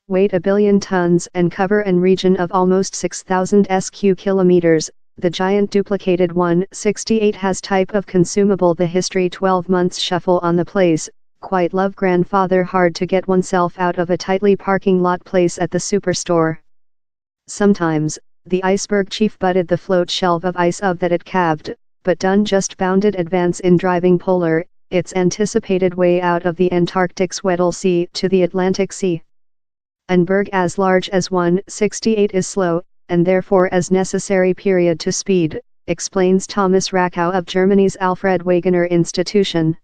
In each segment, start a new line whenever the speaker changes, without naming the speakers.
weight a billion tons and cover an region of almost 6,000 sq kilometers. The giant duplicated 168 has type of consumable the history 12 months shuffle on the place, quite love grandfather hard to get oneself out of a tightly parking lot place at the superstore. Sometimes, the iceberg chief butted the float shelf of ice of that it calved, but done just bounded advance in driving polar, its anticipated way out of the Antarctic's Weddell Sea to the Atlantic Sea. An berg as large as 168 is slow, and therefore as necessary period to speed, explains Thomas Rakow of Germany's Alfred Wegener Institution.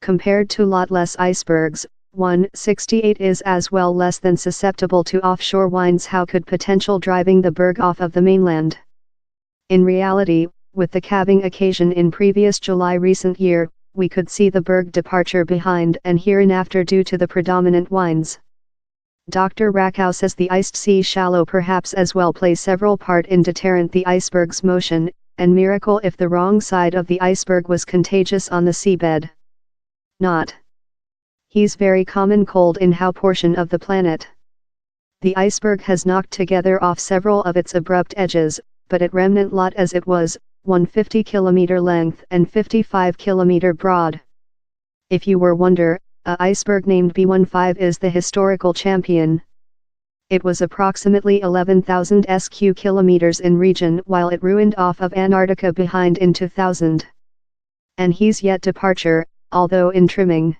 Compared to lot less icebergs, 168 is as well less than susceptible to offshore winds. How could potential driving the berg off of the mainland? In reality, with the calving occasion in previous July recent year, we could see the berg departure behind and hereinafter due to the predominant winds. Dr. Rakow says the iced sea shallow perhaps as well play several part in deterrent the iceberg's motion, and miracle if the wrong side of the iceberg was contagious on the seabed. Not. He's very common cold in how portion of the planet. The iceberg has knocked together off several of its abrupt edges, but at remnant lot as it was, 150 km length and 55 km broad. If you were wonder, a iceberg named B15 is the historical champion. It was approximately 11,000 sq kilometers in region while it ruined off of Antarctica behind in 2000. And he's yet departure, although in trimming.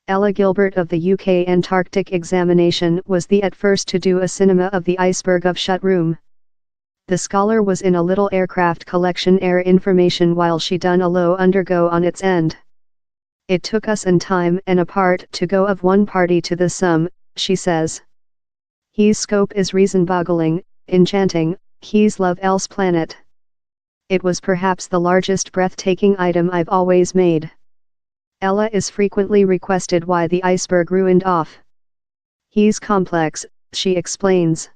Ella Gilbert of the UK Antarctic Examination was the at first to do a cinema of the iceberg of Shut Room. The scholar was in a little aircraft collection air information while she done a low undergo on its end. It took us an time and a part to go of one party to the some, she says. He's scope is reason-boggling, enchanting, he's love else planet. It was perhaps the largest breathtaking item I've always made. Ella is frequently requested why the iceberg ruined off. He's complex, she explains.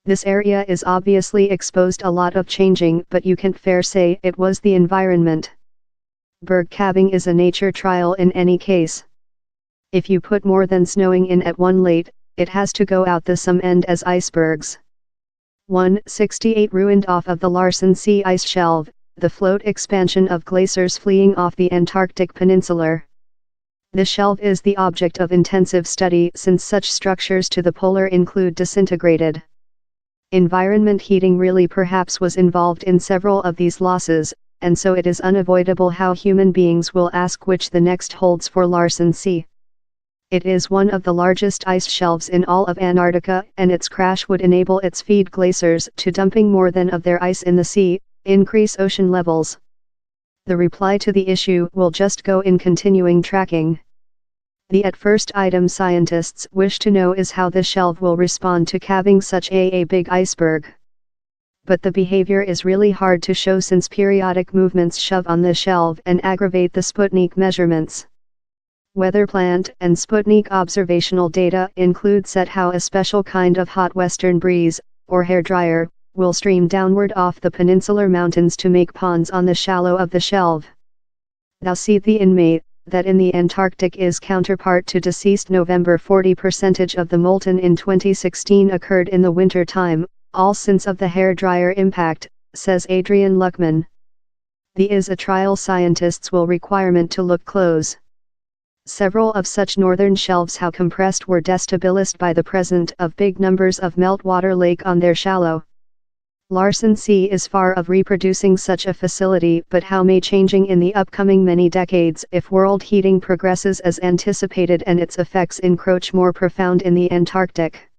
This area is obviously exposed a lot of changing, but you can't fair say it was the environment. Berg calving is a nature trial in any case. If you put more than snowing in at one late, it has to go out the some end as icebergs. 168 ruined off of the Larsen Sea ice shelf, the float expansion of glaciers fleeing off the Antarctic peninsula. The shelf is the object of intensive study since such structures to the polar include disintegrated. Environment heating really perhaps was involved in several of these losses, and so it is unavoidable how human beings will ask which the next holds for Larsen Sea. It is one of the largest ice shelves in all of Antarctica, and its crash would enable its feed glaciers to dumping more than of their ice in the sea, increase ocean levels. The reply to the issue will just go in continuing tracking. The at first item scientists wish to know is how the shelf will respond to calving such a big iceberg. But the behavior is really hard to show since periodic movements shove on the shelf and aggravate the Sputnik measurements. Weather plant and Sputnik observational data include set how a special kind of hot western breeze, or hairdryer, will stream downward off the peninsular mountains to make ponds on the shallow of the shelf. Thou see the inmate, that in the Antarctic is counterpart to deceased November 40% of the molten in 2016 occurred in the winter time, all since of the hairdryer impact, says Adrian Luckman. The is a trial scientists will requirement to look close. Several of such northern shelves how compressed were destabilized by the present of big numbers of meltwater lake on their shallow. Larsen Sea is far of reproducing such a facility, but how may changing in the upcoming many decades if world heating progresses as anticipated and its effects encroach more profound in the Antarctic.